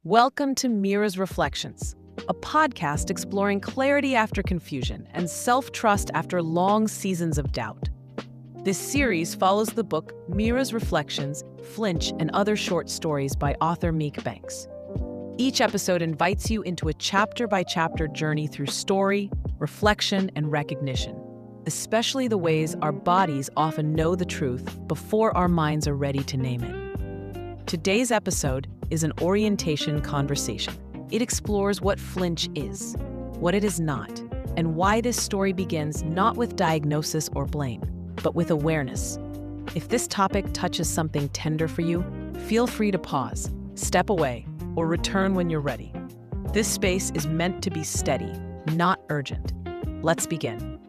Welcome to Mira's Reflections, a podcast exploring clarity after confusion and self-trust after long seasons of doubt. This series follows the book Mira's Reflections, Flinch, and Other Short Stories by author Meek Banks. Each episode invites you into a chapter-by-chapter journey through story, reflection, and recognition, especially the ways our bodies often know the truth before our minds are ready to name it. Today's episode is an orientation conversation. It explores what Flinch is, what it is not, and why this story begins not with diagnosis or blame, but with awareness. If this topic touches something tender for you, feel free to pause, step away, or return when you're ready. This space is meant to be steady, not urgent. Let's begin.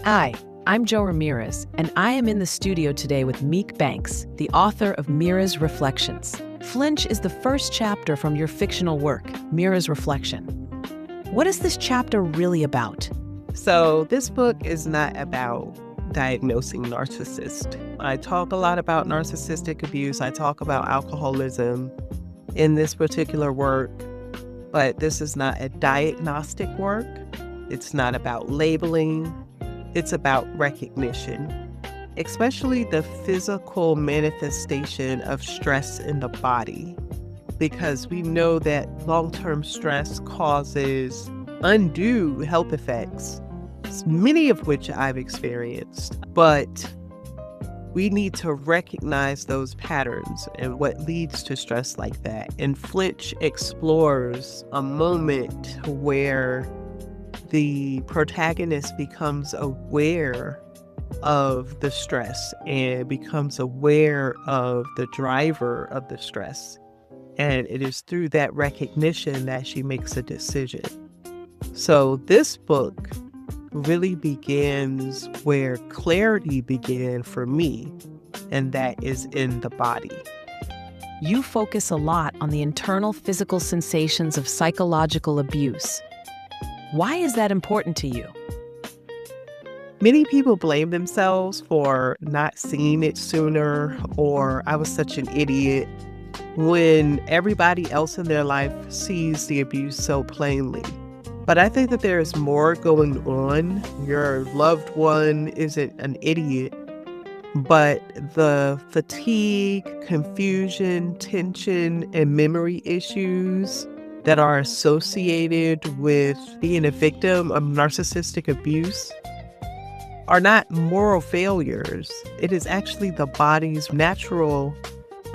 Hi, I'm Jo Ramirez, and I am in the studio today with Meek Banks, the author of Mira's Reflections. Flinch is the first chapter from your fictional work, Mira's Reflection. What is this chapter really about? So this book is not about diagnosing narcissists. I talk a lot about narcissistic abuse. I talk about alcoholism in this particular work, but this is not a diagnostic work. It's not about labeling. It's about recognition, especially the physical manifestation of stress in the body, because we know that long-term stress causes undue health effects, many of which I've experienced, but we need to recognize those patterns and what leads to stress like that. And Flinch explores a moment where the protagonist becomes aware of the stress and becomes aware of the driver of the stress. And it is through that recognition that she makes a decision. So this book really begins where clarity began for me, and that is in the body. You focus a lot on the internal physical sensations of psychological abuse. Why is that important to you? Many people blame themselves for not seeing it sooner, or I was such an idiot, when everybody else in their life sees the abuse so plainly. But I think that there is more going on. Your loved one isn't an idiot, but the fatigue, confusion, tension, and memory issues that are associated with being a victim of narcissistic abuse are not moral failures. It is actually the body's natural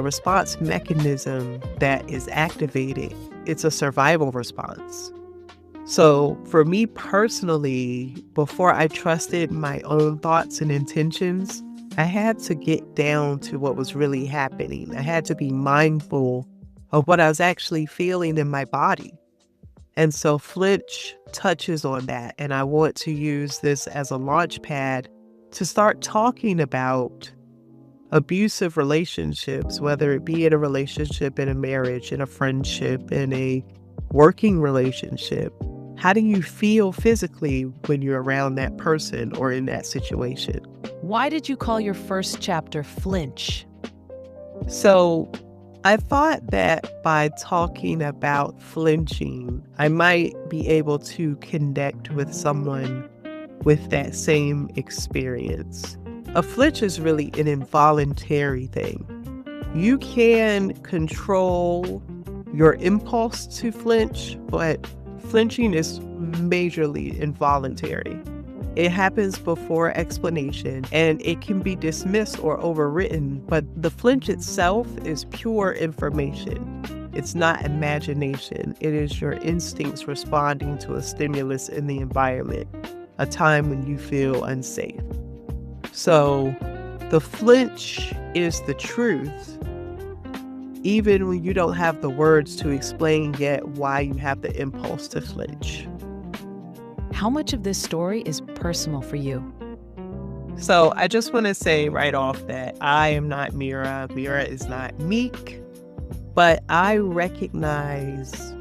response mechanism that is activated. It's a survival response. So for me personally, before I trusted my own thoughts and intentions, I had to get down to what was really happening. I had to be mindful of what I was actually feeling in my body. And so Flinch touches on that. And I want to use this as a launch pad to start talking about abusive relationships, whether it be in a relationship, in a marriage, in a friendship, in a working relationship. How do you feel physically when you're around that person or in that situation? Why did you call your first chapter Flinch? So I thought that by talking about flinching, I might be able to connect with someone with that same experience. A flinch is really an involuntary thing. You can control your impulse to flinch, but flinching is majorly involuntary. It happens before explanation, and it can be dismissed or overwritten, but the flinch itself is pure information. It's not imagination. It is your instincts responding to a stimulus in the environment, a time when you feel unsafe. So the flinch is the truth, even when you don't have the words to explain yet why you have the impulse to flinch. How much of this story is personal for you? So I just want to say right off that I am not Mira. Mira is not Meek, but I recognize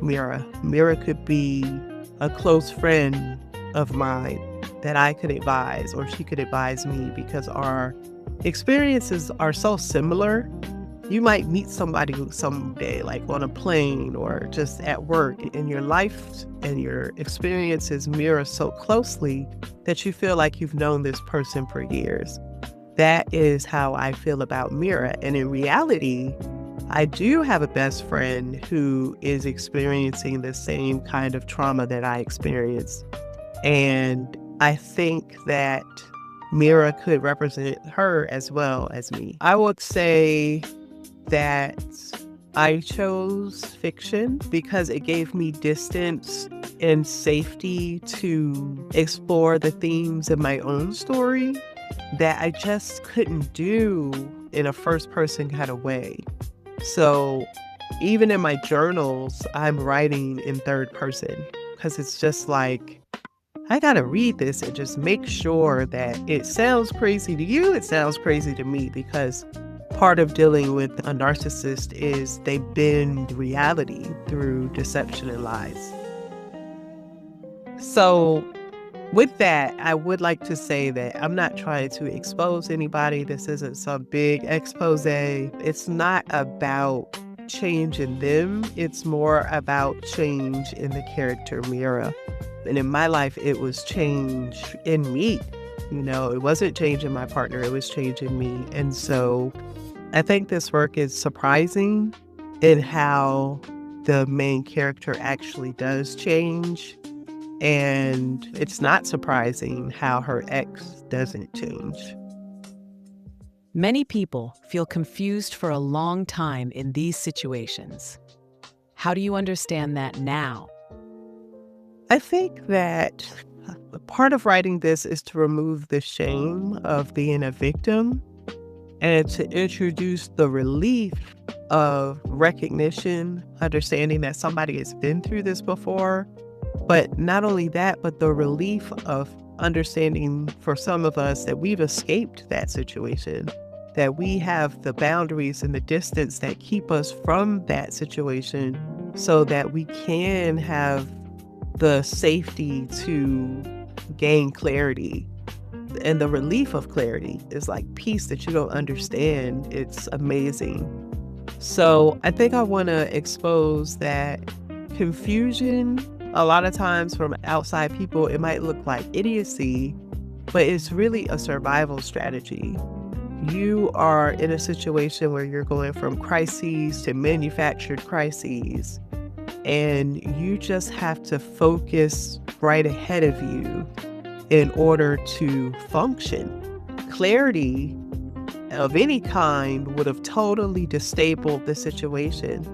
Mira. Mira could be a close friend of mine that I could advise, or she could advise me, because our experiences are so similar You might meet somebody someday, like on a plane or just at work, and your life and your experiences mirror so closely that you feel like you've known this person for years. That is how I feel about Mira. And in reality, I do have a best friend who is experiencing the same kind of trauma that I experienced. And I think that Mira could represent her as well as me. I would say that I chose fiction because it gave me distance and safety to explore the themes in my own story that I just couldn't do in a first-person kind of way. So even in my journals, I'm writing in third person because it's just like, I gotta read this and just make sure that it sounds crazy to you, it sounds crazy to me, because part of dealing with a narcissist is they bend reality through deception and lies. So with that, I would like to say that I'm not trying to expose anybody. This isn't some big expose. It's not about change in them. It's more about change in the character Mira. And in my life, it was change in me. It wasn't change in my partner. It was change in me. And so I think this work is surprising in how the main character actually does change. And it's not surprising how her ex doesn't change. Many people feel confused for a long time in these situations. How do you understand that now? I think that part of writing this is to remove the shame of being a victim and to introduce the relief of recognition, understanding that somebody has been through this before. But not only that, but the relief of understanding for some of us that we've escaped that situation, that we have the boundaries and the distance that keep us from that situation so that we can have the safety to gain clarity. And the relief of clarity is like peace that you don't understand. It's amazing. So I think I want to expose that confusion, a lot of times from outside people, it might look like idiocy, but it's really a survival strategy. You are in a situation where you're going from crises to manufactured crises, and you just have to focus right ahead of you in order to function. Clarity of any kind would have totally destabilized the situation.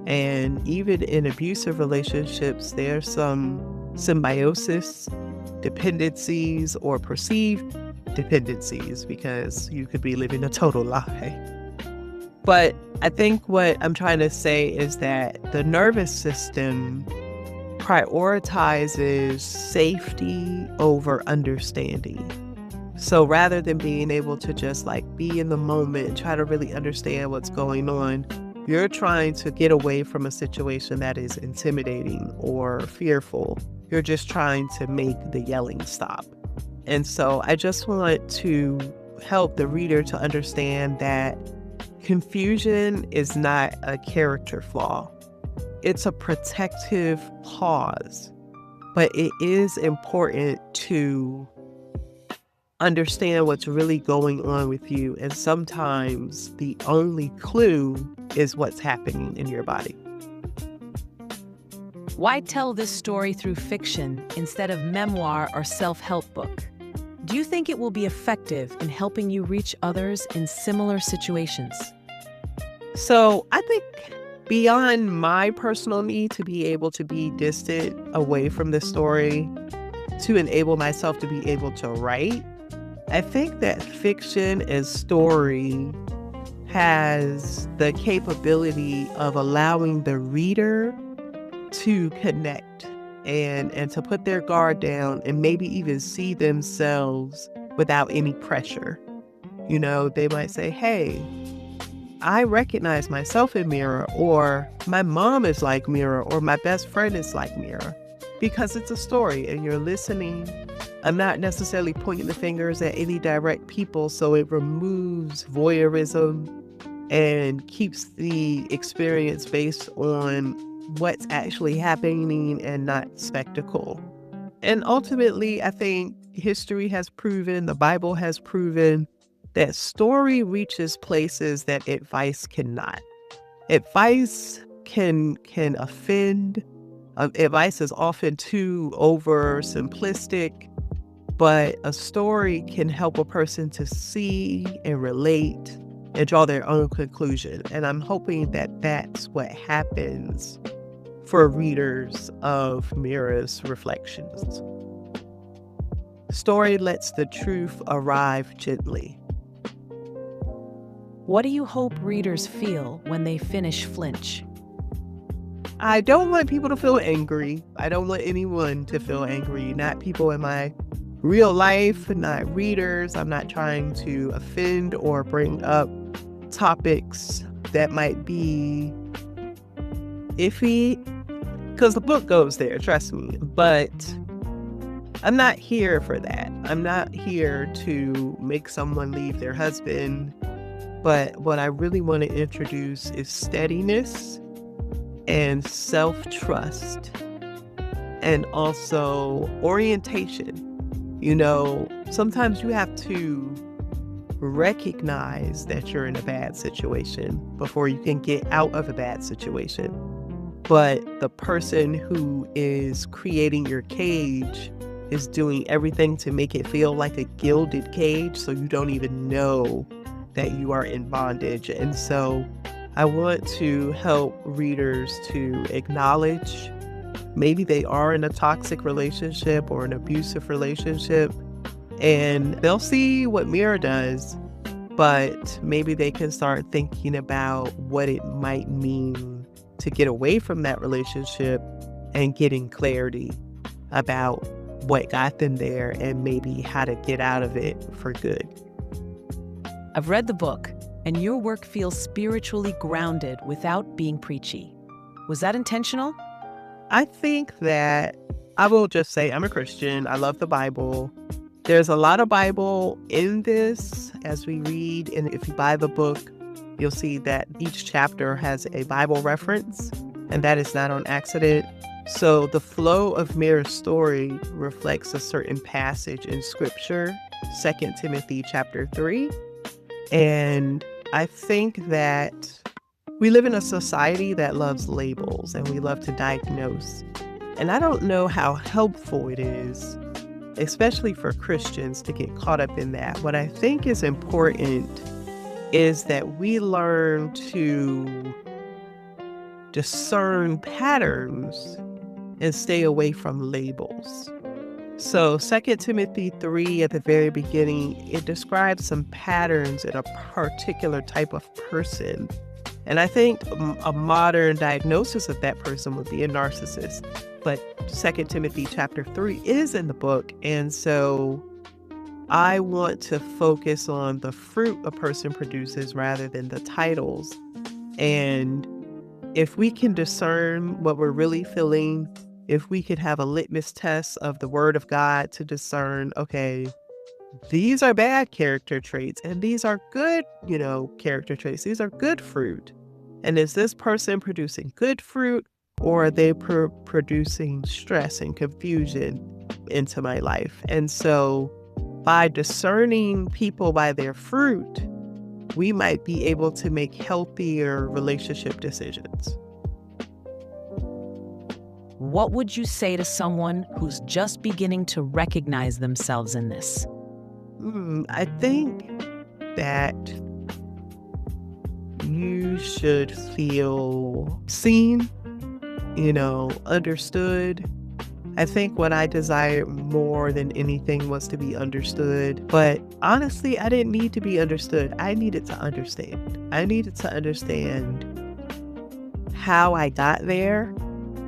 And even in abusive relationships, there's some symbiosis, dependencies, or perceived dependencies, because you could be living a total lie. But I think what I'm trying to say is that the nervous system prioritizes safety over understanding. So rather than being able to just be in the moment and try to really understand what's going on, you're trying to get away from a situation that is intimidating or fearful. You're just trying to make the yelling stop. And so I just want to help the reader to understand that confusion is not a character flaw. It's a protective pause, but it is important to understand what's really going on with you. And sometimes the only clue is what's happening in your body. Why tell this story through fiction instead of memoir or self-help book? Do you think it will be effective in helping you reach others in similar situations? So I think beyond my personal need to be able to be distant away from the story, to enable myself to be able to write, I think that fiction and story has the capability of allowing the reader to connect and to put their guard down and maybe even see themselves without any pressure. They might say, hey, I recognize myself in Mira, or my mom is like Mira, or my best friend is like Mira, because it's a story and you're listening. I'm not necessarily pointing the fingers at any direct people, so it removes voyeurism and keeps the experience based on what's actually happening and not spectacle. And ultimately, I think history has proven, the Bible has proven, that story reaches places that advice cannot. Advice can offend. Advice is often too over simplistic, but a story can help a person to see and relate and draw their own conclusion. And I'm hoping that that's what happens for readers of Mira's reflections. Story lets the truth arrive gently. What do you hope readers feel when they finish Flinch? I don't want people to feel angry. I don't want anyone to feel angry, not people in my real life, not readers. I'm not trying to offend or bring up topics that might be iffy, because the book goes there, trust me. But I'm not here for that. I'm not here to make someone leave their husband. But what I really want to introduce is steadiness and self-trust and also orientation. You know, sometimes you have to recognize that you're in a bad situation before you can get out of a bad situation. But the person who is creating your cage is doing everything to make it feel like a gilded cage, so you don't even know that you are in bondage. And so I want to help readers to acknowledge maybe they are in a toxic relationship or an abusive relationship, and they'll see what Mira does, but maybe they can start thinking about what it might mean to get away from that relationship and getting clarity about what got them there and maybe how to get out of it for good. I've read the book, and your work feels spiritually grounded without being preachy. Was that intentional? I think that I will just say I'm a Christian. I love the Bible. There's a lot of Bible in this as we read, and if you buy the book, you'll see that each chapter has a Bible reference, and that is not on accident. So the flow of Mira's story reflects a certain passage in Scripture, 2 Timothy chapter 3. And I think that we live in a society that loves labels and we love to diagnose. And I don't know how helpful it is, especially for Christians, to get caught up in that. What I think is important is that we learn to discern patterns and stay away from labels. So 2 Timothy 3 at the very beginning, it describes some patterns in a particular type of person. And I think a modern diagnosis of that person would be a narcissist. But 2 Timothy chapter 3 is in the book. And so I want to focus on the fruit a person produces rather than the titles. And if we can discern what we're really feeling, if we could have a litmus test of the Word of God to discern, okay, these are bad character traits and these are good, character traits. These are good fruit. And is this person producing good fruit, or are they producing stress and confusion into my life? And so by discerning people by their fruit, we might be able to make healthier relationship decisions. What would you say to someone who's just beginning to recognize themselves in this? I think that you should feel seen, understood. I think what I desired more than anything was to be understood. But honestly, I didn't need to be understood. I needed to understand. I needed to understand how I got there.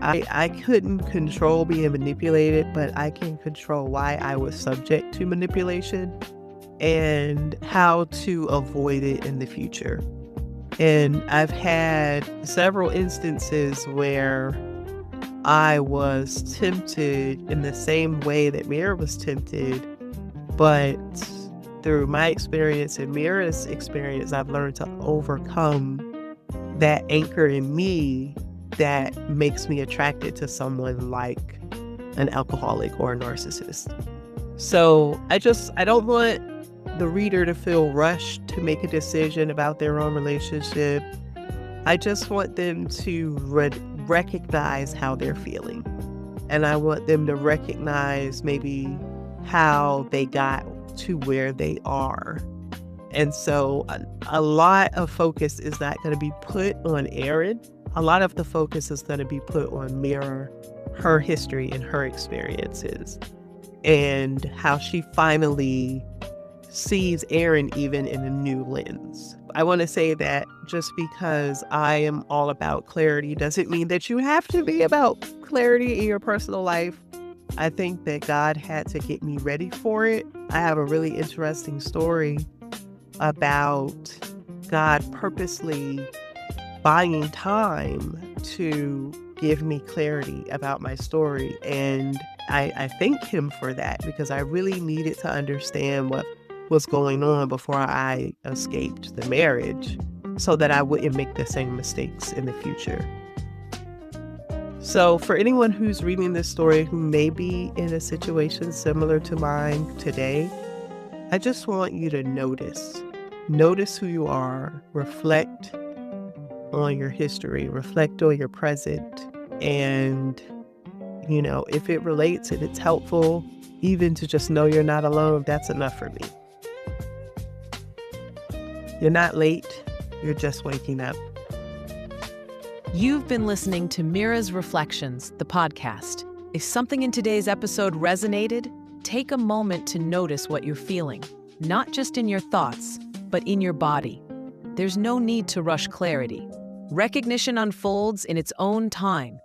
I couldn't control being manipulated, but I can control why I was subject to manipulation and how to avoid it in the future. And I've had several instances where I was tempted in the same way that Mira was tempted, but through my experience and Mira's experience, I've learned to overcome that anchor in me that makes me attracted to someone like an alcoholic or a narcissist. So I don't want the reader to feel rushed to make a decision about their own relationship. I just want them to recognize how they're feeling. And I want them to recognize maybe how they got to where they are. And so a lot of focus is not going to be put on Erin. A lot of the focus is going to be put on Mira, her history and her experiences, and how she finally sees Erin even in a new lens. I want to say that just because I am all about clarity doesn't mean that you have to be about clarity in your personal life. I think that God had to get me ready for it. I have a really interesting story about God purposely buying time to give me clarity about my story. And I thank him for that, because I really needed to understand what was going on before I escaped the marriage, so that I wouldn't make the same mistakes in the future. So for anyone who's reading this story who may be in a situation similar to mine today, I just want you to notice who you are, reflect on your history, reflect on your present, and, if it relates and it's helpful, even to just know you're not alone, that's enough for me. You're not late, you're just waking up. You've been listening to Mira's Reflections, the podcast. If something in today's episode resonated, take a moment to notice what you're feeling, not just in your thoughts, but in your body. There's no need to rush clarity. Recognition unfolds in its own time.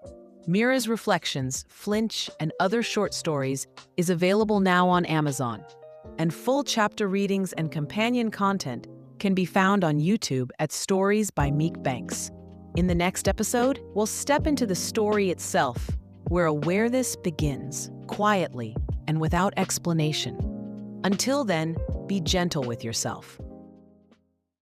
Mira's Reflections, Flinch, and other short stories is available now on Amazon. And full chapter readings and companion content can be found on YouTube at Stories by Meek Banks. In the next episode, we'll step into the story itself, where awareness begins, quietly and without explanation. Until then, be gentle with yourself.